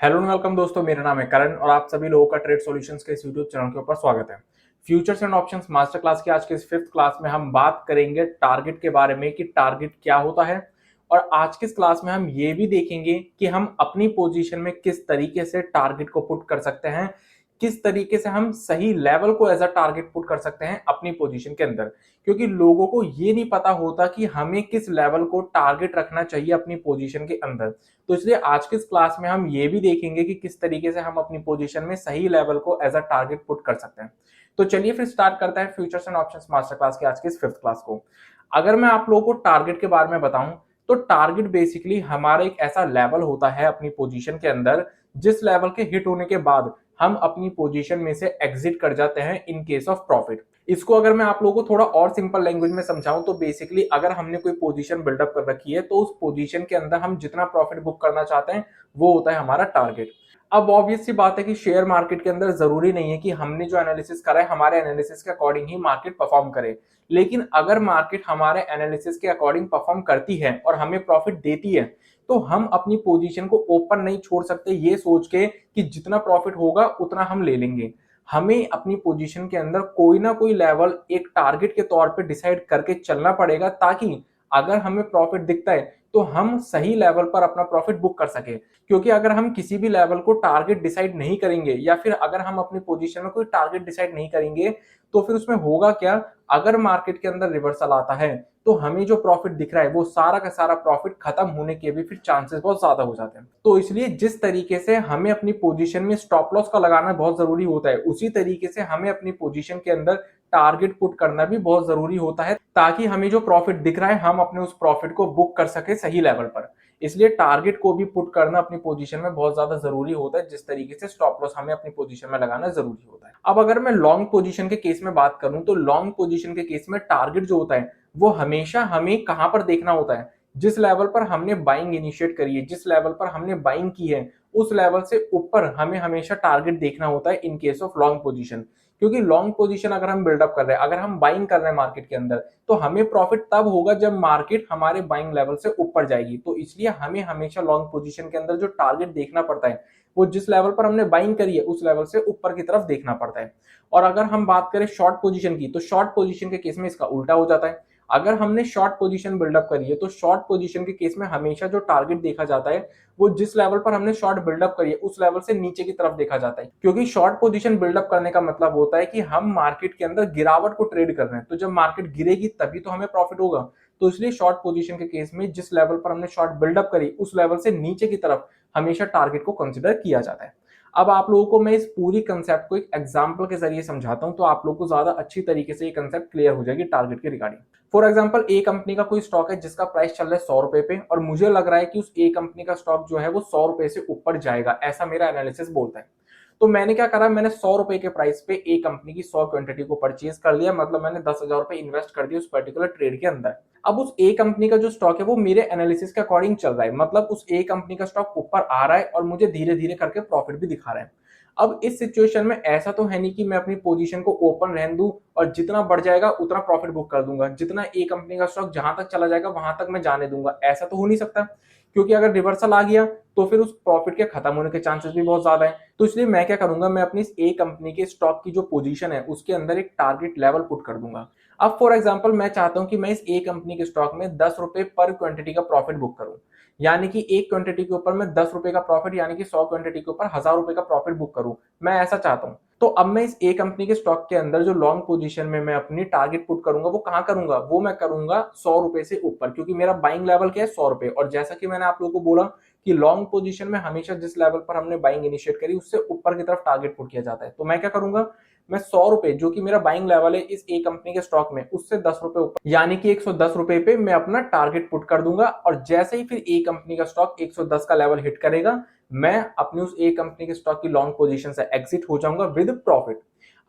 Hello and welcome दोस्तों, मेरा नाम है करण और आप सभी लोगों का ट्रेड सॉल्यूशंस के इस यूट्यूब चैनल के ऊपर स्वागत है। Futures and options master class की आज के इस 5th क्लास में हम बात करेंगे टारगेट के बारे में कि टारगेट क्या होता है। और आज की इस क्लास में हम ये भी देखेंगे कि हम अपनी पोजीशन में किस तरीके से टारगेट को पुट कर सकते हैं, किस तरीके से हम सही लेवल को एज अ टारगेट पुट कर सकते हैं अपनी पोजीशन के अंदर। क्योंकि लोगों को ये नहीं पता होता कि हमें किस लेवल को टारगेट रखना चाहिए अपनी पोजीशन के अंदर। तो इसलिए आज की इस क्लास में हम ये भी देखेंगे कि किस तरीके से हम अपनी पोजीशन में सही लेवल को एज अ टारगेट पुट कर सकते हैं। तो चलिए फिर स्टार्ट करते हैं futures and options master class की आज की इस 5th क्लास को। अगर मैं आप लोगों को टारगेट के बारे में बताऊं तो टारगेट बेसिकली हमारा एक ऐसा लेवल होता है अपनी पोजीशन के अंदर जिस लेवल के हिट होने के बाद हम अपनी पोजीशन में से एग्जिट कर जाते हैं इन केस ऑफ प्रॉफिट। इसको अगर मैं आप लोगों को थोड़ा और सिंपल लैंग्वेज में समझाऊं तो बेसिकली अगर हमने कोई पोजीशन बिल्डअप कर रखी है तो उस पोजीशन के अंदर हम जितना प्रॉफिट बुक करना चाहते हैं वो होता है हमारा टारगेट। अब ऑब्वियस सी बात है कि शेयर मार्केट के अंदर जरूरी नहीं है कि हमने जो एनालिसिस करा है हमारे एनालिसिस के अकॉर्डिंग ही मार्केट परफॉर्म करे। लेकिन अगर मार्केट हमारे एनालिसिस के अकॉर्डिंग परफॉर्म करती है और हमें प्रॉफिट देती है तो हम अपनी पोजीशन को ओपन नहीं छोड़ सकते ये सोच के कि जितना प्रॉफिट होगा उतना हम ले लेंगे। हमें अपनी पोजीशन के अंदर कोई ना कोई लेवल एक टारगेट के तौर पे डिसाइड करके चलना पड़ेगा ताकि अगर हमें प्रॉफिट दिखता है तो हम सही लेवल पर अपना प्रॉफिट बुक कर सके। क्योंकि अगर हम किसी भी लेवल को टारगेट डिसाइड नहीं करेंगे या फिर अगर हम अपनी पोजीशन में कोई टारगेट डिसाइड नहीं करेंगे तो फिर उसमें होगा क्या, अगर मार्केट के अंदर रिवर्सल आता है तो हमें जो प्रॉफिट दिख रहा है वो सारा का सारा प्रॉफिट खत्म होने के भी फिर चांसेस बहुत ज्यादा हो जाते हैं। तो इसलिए जिस तरीके से हमें अपनी पोजीशन में स्टॉप लॉस का लगाना बहुत जरूरी होता है उसी तरीके से हमें अपनी पोजीशन के अंदर टारगेट पुट करना भी बहुत जरूरी होता है ताकि हमें जो प्रॉफिट दिख रहा है हम अपने उस प्रॉफिट को बुक कर सके सही लेवल पर। इसलिए टारगेट को भी पुट करना अपनी पोजीशन में बहुत ज्यादा जरूरी होता है जिस तरीके से स्टॉप लॉस हमें अपनी पोजीशन में लगाना जरूरी होता है। अब अगर मैं लॉन्ग पोजीशन के केस में बात करूं तो लॉन्ग पोजीशन के केस में टारगेट जो होता है वो हमेशा हमें कहां पर देखना होता है, जिस लेवल पर हमने बाइंग इनिशिएट करी है, जिस लेवल पर हमने बाइंग की है उस लेवल से ऊपर हमें हमेशा टारगेट देखना होता है in case of long position. क्योंकि लॉन्ग पोजीशन अगर हम बिल्डअप कर रहे हैं, अगर हम बाइंग कर रहे हैं मार्केट के अंदर तो हमें प्रॉफिट तब होगा जब मार्केट हमारे बाइंग लेवल से ऊपर जाएगी। तो इसलिए हमें हमेशा लॉन्ग पोजीशन के अंदर जो टारगेट देखना पड़ता है वो जिस लेवल पर हमने बाइंग करी है उस लेवल से ऊपर की तरफ देखना पड़ता है। और अगर हम बात करें शॉर्ट पोजीशन की तो शॉर्ट पोजीशन के केस में इसका उल्टा हो जाता है। अगर हमने शॉर्ट पोजीशन बिल्डअप करी है तो शॉर्ट पोजीशन के केस में हमेशा जो टारगेट देखा जाता है वो जिस लेवल पर हमने शॉर्ट बिल्डअप करी है उस लेवल से नीचे की तरफ देखा जाता है। क्योंकि शॉर्ट पोजीशन बिल्डअप करने का मतलब होता है कि हम मार्केट के अंदर गिरावट को ट्रेड कर रहे हैं, तो जब मार्केट गिरेगी तभी तो हमें प्रॉफिट होगा। तो इसलिए शॉर्ट पोजीशन के केस में जिस लेवल पर हमने शॉर्ट बिल्डअप करी उस लेवल से नीचे की तरफ हमेशा टारगेट को कंसिडर किया जाता है। अब आप लोगों को मैं इस पूरी कंसेप्ट को एक एग्जांपल के जरिए समझाता हूं तो आप लोगों को ज्यादा अच्छी तरीके से ये कंसेप्ट क्लियर हो जाएगी टारगेट के regarding. For example A company का कोई स्टॉक है जिसका प्राइस चल रहा है 100 रुपए पे और मुझे लग रहा है कि उस ए कंपनी का स्टॉक जो है वो 100 रुपए से ऊपर जाएगा, ऐसा मेरा एनालिसिस बोलता है। तो मैंने क्या करा, मैंने 100 रुपए के प्राइस पे ए कंपनी की 100 क्वांटिटी को परचेज कर लिया, मतलब मैंने 10,000 रुपए इन्वेस्ट कर दिया उस पर्टिकुलर ट्रेड के अंदर। अब उस ए कंपनी का जो स्टॉक है वो मेरे एनालिसिस के अकॉर्डिंग चल रहा है, मतलब उस ए कंपनी का स्टॉक ऊपर आ रहा है और मुझे धीरे धीरे करके प्रॉफिट भी दिखा रहा है। अब इस सिचुएशन में ऐसा तो है नहीं कि मैं अपनी पोजीशन को ओपन रहने दूं और जितना बढ़ जाएगा उतना प्रॉफिट बुक कर दूंगा, जितना ए कंपनी का स्टॉक जहां तक चला जाएगा वहां तक मैं जाने दूंगा, ऐसा तो हो नहीं सकता। क्योंकि अगर रिवर्सल आ गया तो फिर उस प्रॉफिट के खत्म होने के चांसेस भी बहुत ज्यादा है। तो इसलिए मैं क्या करूंगा, मैं अपनी ए कंपनी के स्टॉक की जो पोजीशन है उसके अंदर एक टारगेट लेवल पुट कर दूंगा। अब फॉर एग्जांपल मैं चाहता हूं कि मैं इस ए कंपनी के स्टॉक में 10 रुपए पर क्वांटिटी का प्रॉफिट बुक करूं, यानी कि एक क्वांटिटी के ऊपर मैं 10 रुपए का प्रॉफिट यानी कि 100 क्वांटिटी के ऊपर 1000 रुपए का प्रॉफिट बुक करूं, मैं ऐसा चाहता हूं। तो अब मैं इस ए कंपनी के स्टॉक के अंदर जो लॉन्ग पोजीशन में मैं अपनी टारगेट पुट करूंगा वो कहां करूंगा, वो मैं करूंगा 100 रुपए से ऊपर, क्योंकि मेरा बाइंग लेवल क्या है 100 रुपए। और जैसा कि मैंने आप लोगों को बोला कि लॉन्ग पोजीशन में हमेशा जिस लेवल पर हमने बाइंग इनिशिएट करी उससे ऊपर की तरफ टारगेट पुट किया जाता है। तो मैं क्या करूंगा, मैं 100 रुपए जो कि मेरा बाइंग लेवल है इस ए कंपनी के स्टॉक में उससे 10 रुपए ऊपर यानी कि 110 रुपए पे मैं अपना टारगेट पुट कर दूंगा। और जैसे ही फिर ए कंपनी का स्टॉक 110 का लेवल हिट करेगा मैं अपनी उस ए कंपनी के स्टॉक की लॉन्ग पोजीशन से एग्जिट हो जाऊंगा विद प्रॉफिट।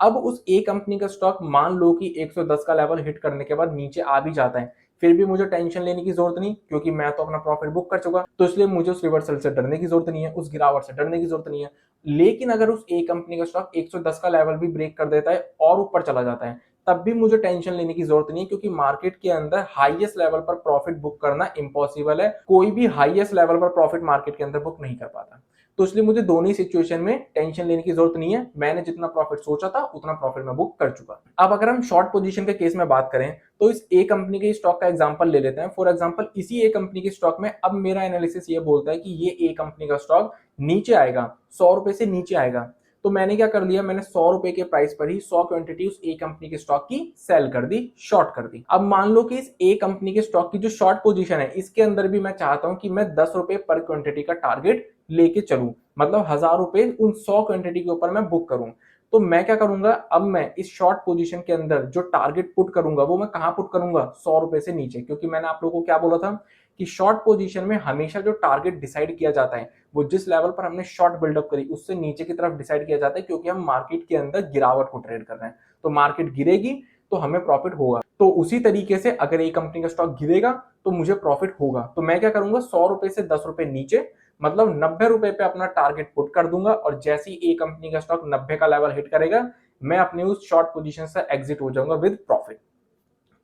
अब उस ए कंपनी का स्टॉक मान लो कि 110 का लेवल हिट करने के बाद नीचे आ भी जाता है, फिर भी मुझे टेंशन लेने की जरूरत नहीं क्योंकि मैं तो अपना प्रॉफिट बुक कर चुका। तो इसलिए मुझे उस रिवर्सल से डरने की जरूरत नहीं है, उस गिरावट से डरने की जरूरत नहीं है। लेकिन अगर उस ए कंपनी का स्टॉक 110 का लेवल भी ब्रेक कर देता है और ऊपर चला जाता है तब भी मुझे टेंशन लेने की जरूरत नहीं है, क्योंकि मार्केट के अंदर हाईएस्ट लेवल पर प्रॉफिट बुक करना इम्पॉसिबल है, कोई भी हाईएस्ट लेवल पर प्रॉफिट मार्केट के अंदर बुक नहीं कर पाता। तो इसलिए मुझे दोनों ही सिचुएशन में टेंशन लेने की जरूरत नहीं है। मैंने जितना प्रॉफिट सोचा था उतना प्रॉफिट मैं बुक कर चुका। अब अगर हम शॉर्ट पोजीशन के केस में बात करें तो इस ए कंपनी के स्टॉक का एग्जांपल ले लेते हैं। फॉर एग्जांपल इसी ए कंपनी के स्टॉक में अब मेरा एनालिसिस ये बोलता है कि ये ए कंपनी का स्टॉक नीचे आएगा, 100 रुपए से नीचे आएगा। तो मैंने क्या कर लिया, मैंने 100 रुपए के प्राइस पर ही 100 क्वांटिटी उस ए कंपनी के स्टॉक की सेल कर दी, शॉर्ट कर दी। अब मान लो कि इस ए कंपनी के स्टॉक की जो शॉर्ट पोजीशन है इसके अंदर भी मैं चाहता हूं कि मैं 10 रुपए पर क्वांटिटी का टारगेट लेके चलूं, मतलब 1000 रुपए उन 100 क्वांटिटी के ऊपर मैं बुक करूं। तो मैं क्या करूंगा, अब मैं इस शॉर्ट पोजीशन के अंदर जो टारगेट पुट करूंगा वो मैं कहां पुट करूंगा, 100 रुपए से नीचे। क्योंकि मैंने आप लोगों को क्या बोला था कि शॉर्ट पोजीशन में हमेशा जो टारगेट डिसाइड किया जाता है वो जिस लेवल पर हमने शॉर्ट बिल्डअप करी उससे नीचे की तरफ डिसाइड किया जाता है, क्योंकि हम मार्केट के अंदर गिरावट को ट्रेड कर रहे हैं। तो मार्केट गिरेगी तो हमें प्रॉफिट होगा। तो उसी तरीके से अगर एक कंपनी का स्टॉक गिरेगा तो मुझे प्रॉफिट होगा। तो मैं क्या करूंगा, 100 रुपए से 10 रुपए नीचे, मतलब 90 रुपए पे अपना टारगेट पुट कर दूंगा। और जैसे ही ए कंपनी का स्टॉक 90 का लेवल हिट करेगा मैं अपने उस शॉर्ट पोजीशन से एग्जिट हो जाऊंगा विद प्रॉफिट।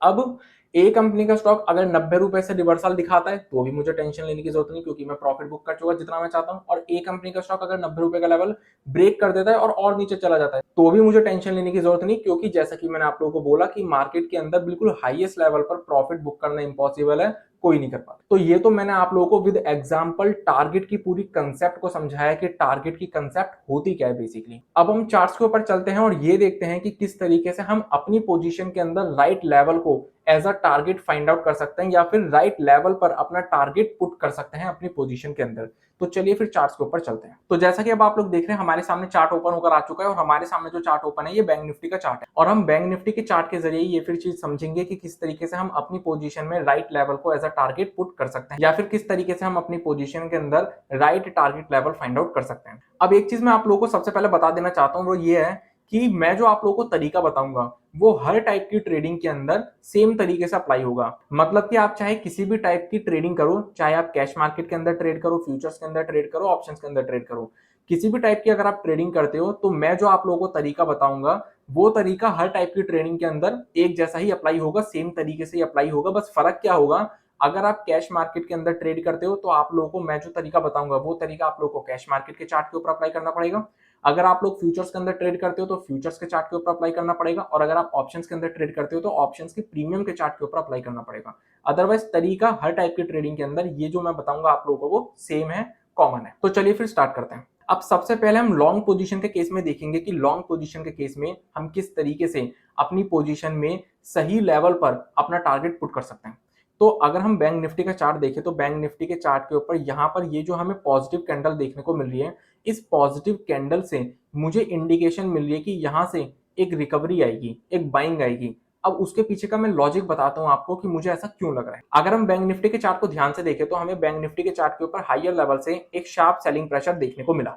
अब ए कंपनी का स्टॉक अगर 90 रुपए से रिवर्सल दिखाता है तो भी मुझे टेंशन लेने की जरूरत नहीं, क्योंकि मैं प्रॉफिट बुक कर चुका जितना मैं चाहता हूं। और ए कंपनी का स्टॉक अगर 90 रुपए का लेवल ब्रेक कर देता है और नीचे चला जाता है तो भी मुझे टेंशन लेने की जरूरत नहीं, क्योंकि जैसा कि मैंने आप लोगों को बोला कि मार्केट के अंदर बिल्कुल हाईएस्ट लेवल पर प्रॉफिट बुक करना इंपॉसिबल है, कोई नहीं कर पाता। तो ये तो मैंने आप लोगों को विद एग्जांपल टारगेट की पूरी कंसेप्ट को समझाया कि टारगेट की कंसेप्ट होती क्या है बेसिकली। अब हम चार्ट्स के ऊपर चलते हैं और ये देखते हैं कि किस तरीके से हम अपनी पोजीशन के अंदर राइट लेवल को as a target find out कर सकते हैं या फिर राइट लेवल पर अपना टारगेट पुट कर सकते हैं अपनी पोजीशन के अंदर। तो चलिए फिर चार्ट्स के ऊपर चलते हैं। तो जैसा कि अब आप लोग देख रहे हैं हमारे सामने चार्ट ओपन होकर आ चुका है और हमारे सामने जो चार्ट ओपन है ये बैंक निफ्टी का चार्ट है। और हम बैंक निफ्टी के चार्ट के जरिए ये फिर चीज समझेंगे कि किस तरीके से हम अपनी पोजीशन में राइट लेवल को एज अ टारगेट पुट कर सकते हैं या फिर किस तरीके से हम अपनी पोजीशन के अंदर right target level find out कर सकते हैं। अब एक चीज मैं आप लोगों को सबसे पहले बता देना चाहता हूं, वो ये है कि मैं जो आप लोगों को तरीका बताऊंगा वो हर टाइप की ट्रेडिंग के अंदर सेम तरीके से अप्लाई होगा। मतलब कि आप चाहे किसी भी टाइप की ट्रेडिंग करो, चाहे आप कैश मार्केट के अंदर ट्रेड करो, फ्यूचर्स के अंदर ट्रेड करो, ऑप्शंस के अंदर ट्रेड करो, किसी भी टाइप की अगर आप ट्रेडिंग करते हो तो मैं जो आप लोगों को तरीका बताऊंगा वो तरीका हर टाइप की ट्रेडिंग के अंदर एक जैसा ही अप्लाई होगा, सेम तरीके से ही अप्लाई होगा। बस फर्क क्या होगा, अगर आप कैश मार्केट के अंदर ट्रेड करते हो तो आप लोगों को मैं जो तरीका बताऊंगा वो तरीका आप लोगों को कैश मार्केट के चार्ट के ऊपर अप्लाई करना पड़ेगा। अगर आप लोग फ्यूचर्स के अंदर ट्रेड करते हो तो फ्यूचर्स के चार्ट के ऊपर अप्लाई करना पड़ेगा। और अगर आप ऑप्शंस के अंदर ट्रेड करते हो तो ऑप्शंस के प्रीमियम के चार्ट के ऊपर अप्लाई करना पड़ेगा। अदरवाइज तरीका हर टाइप की ट्रेडिंग के अंदर ये जो मैं बताऊंगा आप लोगों को वो सेम है, कॉमन है। तो चलिए फिर स्टार्ट करते हैं। अब सबसे पहले हम लॉन्ग पोजीशन के केस में देखेंगे कि लॉन्ग पोजीशन के केस में हम किस तरीके से अपनी पोजीशन में सही लेवल पर अपना टारगेट पुट कर सकते हैं। तो अगर हम बैंक निफ्टी का चार्ट देखें तो बैंक निफ्टी के चार्ट के ऊपर यहाँ पर ये जो हमें पॉजिटिव कैंडल देखने को मिल रही है, इस पॉजिटिव कैंडल से मुझे इंडिकेशन मिल रही है कि यहाँ से एक रिकवरी आएगी, एक बाइंग आएगी। अब उसके पीछे का मैं लॉजिक बताता हूं आपको कि मुझे ऐसा क्यों लग रहा है। अगर हम बैंक निफ्टी के चार्ट को ध्यान से देखें तो हमें बैंक निफ्टी के चार्ट के ऊपर हायर लेवल से एक शार्प सेलिंग प्रेशर देखने को मिला।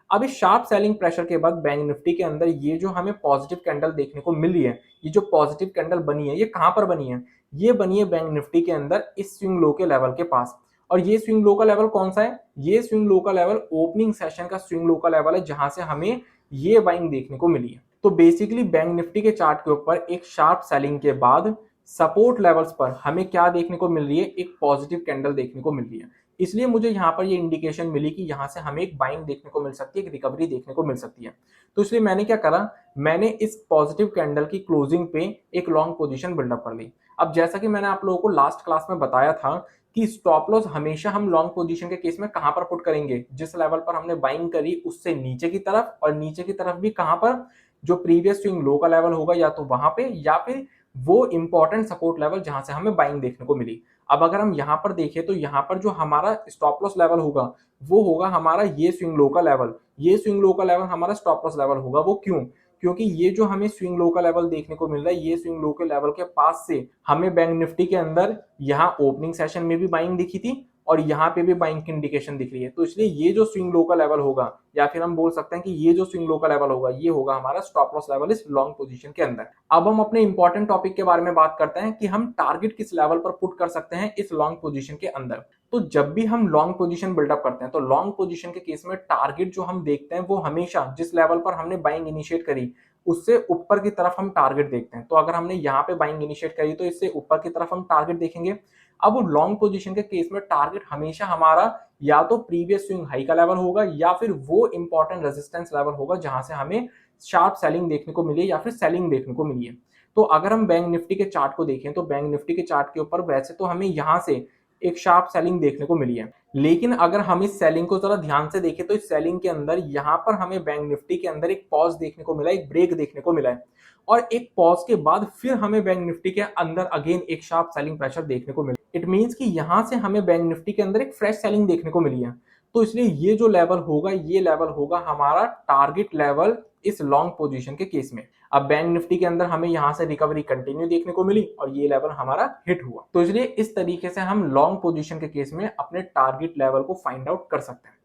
अब इस शार्प सेलिंग प्रेशर के बाद बैंक निफ्टी के अंदर ये जो हमें पॉजिटिव कैंडल देखने को मिल रही है, ये जो पॉजिटिव कैंडल बनी है ये कहां पर बनी है, ये बनी है बैंक निफ्टी के अंदर इस स्विंग लो के लेवल के पास। और ये स्विंग लो का लेवल कौन सा है, ये स्विंग लो का लेवल ओपनिंग सेशन का स्विंग लो का लेवल है, जहां से हमें ये बाइंग देखने को मिली है। तो बेसिकली बैंक निफ्टी के चार्ट के ऊपर एक शार्प सेलिंग के बाद सपोर्ट लेवल्स पर हमें क्या देखने को मिल रही है, एक पॉजिटिव कैंडल देखने को मिल रही है। इसलिए मुझे यहाँ पर ये इंडिकेशन मिली कि यहाँ से हमें एक बाइंग देखने को मिल सकती है, एक रिकवरी देखने को मिल सकती है। तो इसलिए मैंने क्या करा, मैंने इस पॉजिटिव कैंडल की क्लोजिंग पे एक लॉन्ग पोजीशन बिल्डअप कर ली। अब जैसा कि मैंने आप लोगों को लास्ट क्लास में बताया था कि स्टॉप लॉस हमेशा हम लॉन्ग पोजीशन के केस में कहां पर पुट करेंगे, जिस लेवल पर हमने बाइंग करी उससे नीचे की तरफ, और नीचे की तरफ भी कहां पर, जो प्रीवियस स्विंग लो का लेवल होगा या तो वहां पे या फिर वो इंपॉर्टेंट सपोर्ट लेवल जहां से हमें बाइंग देखने को मिली। अब अगर हम यहां पर देखें तो यहां पर जो हमारा स्टॉप लॉस लेवल होगा वो होगा हमारा ये स्विंग लो का लेवल। ये स्विंग लो का लेवल हमारा स्टॉप लॉस लेवल होगा। वो क्यों, क्योंकि ये जो हमें स्विंग लो का लेवल देखने को मिल रहा है, ये स्विंग लो के लेवल के पास से हमें बैंक निफ्टी के अंदर यहाँ ओपनिंग सेशन में भी बाइंग दिखी थी और यहाँ पे भी बाइंग की इंडिकेशन दिख रही है। तो इसलिए ये जो स्विंग लो का लेवल होगा, या फिर हम बोल सकते हैं कि ये जो स्विंग लो का लेवल होगा, ये होगा हमारा स्टॉप लॉस लेवल इस लॉन्ग पोजीशन के अंदर। अब हम अपने इंपॉर्टेंट टॉपिक के बारे में बात करते हैं कि हम टारगेट किस लेवल पर पुट कर सकते हैं इस लॉन्ग पोजीशन के अंदर। तो जब भी हम लॉन्ग पोजीशन बिल्डअप करते हैं तो लॉन्ग पोजीशन के केस में टारगेट जो हम देखते हैं वो हमेशा जिस लेवल पर हमने बाइंग इनिशिएट करी उससे ऊपर की तरफ हम टारगेट देखते हैं। तो अगर हमने यहाँ पे बाइंग इनिशिएट करी तो इससे ऊपर की तरफ हम टारगेट देखेंगे। अब लॉन्ग पोजीशन के केस में टारगेट हमेशा हमारा या तो प्रीवियस स्विंग हाई का लेवल होगा या फिर वो इंपॉर्टेंट रेजिस्टेंस लेवल होगा जहां से हमें शार्प सेलिंग देखने को मिली है या फिर सेलिंग देखने को मिली है। तो अगर हम बैंक निफ्टी के चार्ट को देखें तो बैंक निफ्टी के चार्ट के ऊपर वैसे तो हमें यहां से एक शार्प सेलिंग देखने को मिली है, लेकिन अगर हम इस सेलिंग को जरा ध्यान से देखें तो इस सेलिंग के अंदर यहां पर हमें बैंक निफ्टी के अंदर एक पॉज देखने को मिला, एक ब्रेक देखने को मिला है, और एक पॉज के बाद फिर हमें बैंक निफ्टी के अंदर अगेन एक शार्प सेलिंग प्रेशर देखने को मिला। इट मींस कि यहां से हमें बैंक निफ्टी के अंदर एक फ्रेश सेलिंग देखने को मिली है। तो इसलिए ये जो लेवल होगा, ये लेवल होगा हमारा टारगेट लेवल इस लॉन्ग पोजीशन के केस में। अब बैंक निफ्टी के अंदर हमें यहां से रिकवरी कंटिन्यू देखने को मिली और ये लेवल हमारा हिट हुआ। तो इसलिए इस तरीके से हम लॉन्ग पोजीशन के केस में अपने टारगेट लेवल को फाइंड आउट कर सकते हैं।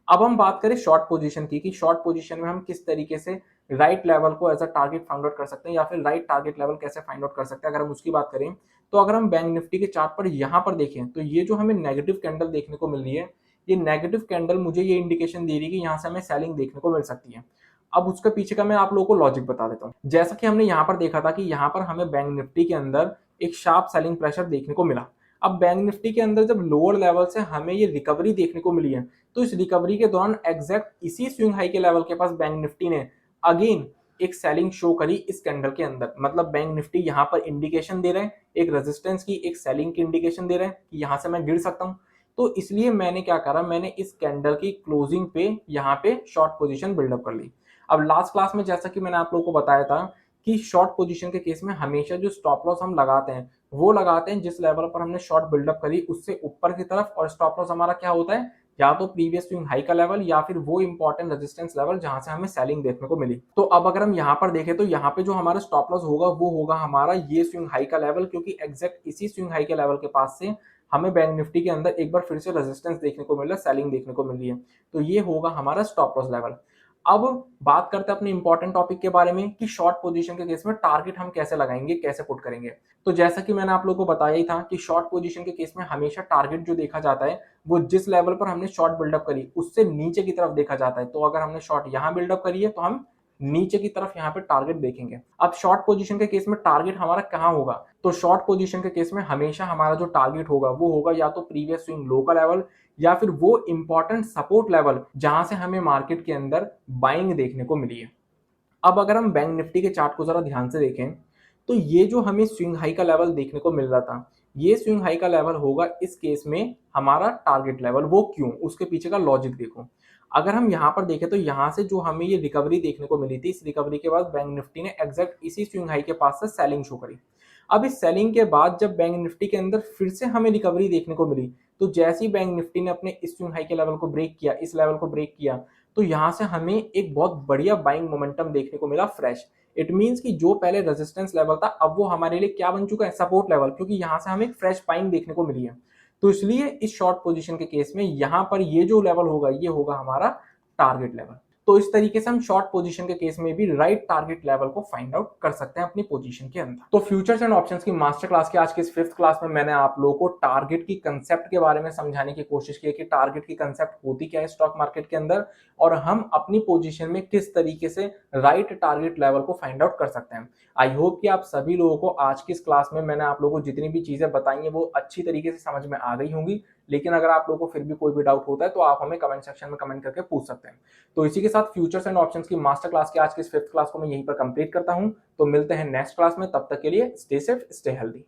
अब हम बात करें शॉर्ट पोजीशन की, कि शॉर्ट पोजीशन में हम किस तरीके से राइट लेवल को as a target find out कर सकते हैं या फिर राइट टारगेट लेवल कैसे फाइंड आउट कर सकते हैं। अगर हम उसकी बात करें तो अगर हम बैंक निफ्टी के चार्ट पर यहां पर देखें तो ये जो हमें नेगेटिव कैंडल देखने को मिल रही है, ये नेगेटिव कैंडल मुझे ये इंडिकेशन दे रही है कि यहाँ से हमें सेलिंग देखने को मिल सकती है। अब उसके पीछे का मैं आप लोगों को लॉजिक बता देता हूँ। जैसा कि हमने यहाँ पर देखा था कि यहाँ पर हमें बैंक निफ्टी के अंदर एक शार्प सेलिंग प्रेशर देखने को मिला। अब बैंक निफ्टी के अंदर जब लोअर लेवल से हमें ये रिकवरी देखने को मिली है, तो इस रिकवरी के दौरान एग्जैक्ट इसी स्विंग हाई के लेवल के पास बैंक निफ्टी ने अगेन एक सेलिंग शो करी इस कैंडल के अंदर। मतलब बैंक निफ्टी यहाँ पर इंडिकेशन दे रहे हैं, एक रेजिस्टेंस की, एक सेलिंग की इंडिकेशन दे रहे हैं कि यहाँ से मैं गिर सकता हूँ। तो इसलिए मैंने क्या करा, मैंने इस कैंडल की क्लोजिंग पे यहाँ पे शॉर्ट पोजीशन बिल्डअप कर ली। अब लास्ट क्लास में जैसा कि मैंने आप लोगों को बताया था कि शॉर्ट पोजीशन के केस में हमेशा जो स्टॉप लॉस हम लगाते हैं वो लगाते हैं जिस लेवल पर हमने शॉर्ट बिल्डअप करी उससे ऊपर की तरफ, और स्टॉप लॉस हमारा क्या होता है, या तो प्रीवियस स्विंग हाई का लेवल या फिर वो इंपॉर्टेंट रेजिस्टेंस लेवल जहां से हमें सेलिंग देखने को मिली। तो अब अगर हम यहाँ पर देखें तो यहाँ पे जो हमारा स्टॉप लॉस होगा वो होगा हमारा ये स्विंग हाई का लेवल, क्योंकि एग्जैक्ट इसी स्विंग हाई के लेवल के पास से हमें बैंक निफ्टी के अंदर एक बार फिर से रेजिस्टेंस देखने को मिल रहा है, सेलिंग देखने को मिल रही है। तो ये होगा हमारा स्टॉप लॉस लेवल। अब बात करते हैं अपने इंपॉर्टेंट टॉपिक के बारे में कि शॉर्ट पोजीशन के केस में टारगेट हम कैसे लगाएंगे, कैसे पुट करेंगे। तो जैसा कि मैंने आप लोगों को बताया ही था कि शॉर्ट पोजीशन के केस में हमेशा टारगेट जो देखा जाता है वो जिस लेवल पर हमने शॉर्ट बिल्डअप करी उससे नीचे की तरफ देखा जाता है। तो अगर हमने शॉर्ट यहाँ बिल्डअप करी है तो हम नीचे की तरफ यहाँ पे टारगेट देखेंगे। अब शॉर्ट पोजीशन के केस में टारगेट हमारा कहाँ होगा, तो शॉर्ट पोजीशन के केस में हमेशा हमारा जो टारगेट होगा वो होगा या तो प्रीवियस स्विंग लो का लेवल या फिर वो इंपॉर्टेंट सपोर्ट लेवल जहां से हमें मार्केट के अंदर बाइंग देखने को मिली है। अब अगर हम बैंक निफ्टी के चार्ट को जरा ध्यान से देखें तो ये जो हमें स्विंग हाई का लेवल देखने को मिल रहा था, ये स्विंग हाई का लेवल होगा इस केस में हमारा टारगेट लेवल। वो क्यों, उसके पीछे का लॉजिक देखो। अगर हम यहाँ पर देखें तो यहाँ से जो हमें ये रिकवरी देखने को मिली थी, इस रिकवरी के बाद बैंक निफ्टी ने एग्जैक्ट इसी स्विंग हाई के पास से सेलिंग शो करी। अब इस सेलिंग के बाद जब बैंक निफ्टी के अंदर फिर से हमें रिकवरी देखने को मिली, तो जैसे ही बैंक निफ्टी ने अपने इस स्विंग हाई के लेवल को ब्रेक किया, इस लेवल को ब्रेक किया, तो यहाँ से हमें एक बहुत बढ़िया बाइंग मोमेंटम देखने को मिला फ्रेश। इट मींस कि जो पहले रेजिस्टेंस लेवल था अब वो हमारे लिए क्या बन चुका है, सपोर्ट लेवल, क्योंकि यहाँ से हमें एक फ्रेश बाइंग देखने को मिली है। तो इसलिए इस शॉर्ट पोजीशन के केस में यहाँ पर ये जो लेवल होगा ये होगा हमारा टारगेट लेवल। तो इस तरीके से हम शॉर्ट पोजीशन के केस में भी राइट टारगेट लेवल को फाइंड आउट कर सकते हैं अपनी पोजीशन के अंदर। तो फ्यूचर्स एंड ऑप्शंस की मास्टर क्लास के आज के इस 5th क्लास में मैंने आप लोगों को टारगेट की कंसेप्ट के बारे में समझाने की कोशिश की कि टारगेट की कंसेप्ट होती क्या है स्टॉक मार्केट के अंदर, और हम अपनी पोजीशन में किस तरीके से राइट टारगेट लेवल को फाइंड आउट कर सकते हैं। आई होप कि आप सभी लोगों को आज की इस क्लास में मैंने आप लोगों को जितनी भी चीजें बताई हैं वो अच्छी तरीके से समझ में आ गई होंगी। लेकिन अगर आप लोगों को फिर भी कोई भी डाउट होता है तो आप हमें कमेंट सेक्शन में कमेंट करके पूछ सकते हैं। तो इसी के साथ फ्यूचर्स एंड ऑप्शंस की मास्टर क्लास की आज की इस 5th क्लास को मैं यहीं पर कंप्लीट करता हूं। तो मिलते हैं नेक्स्ट क्लास में, तब तक के लिए स्टे सेफ, स्टे हेल्दी।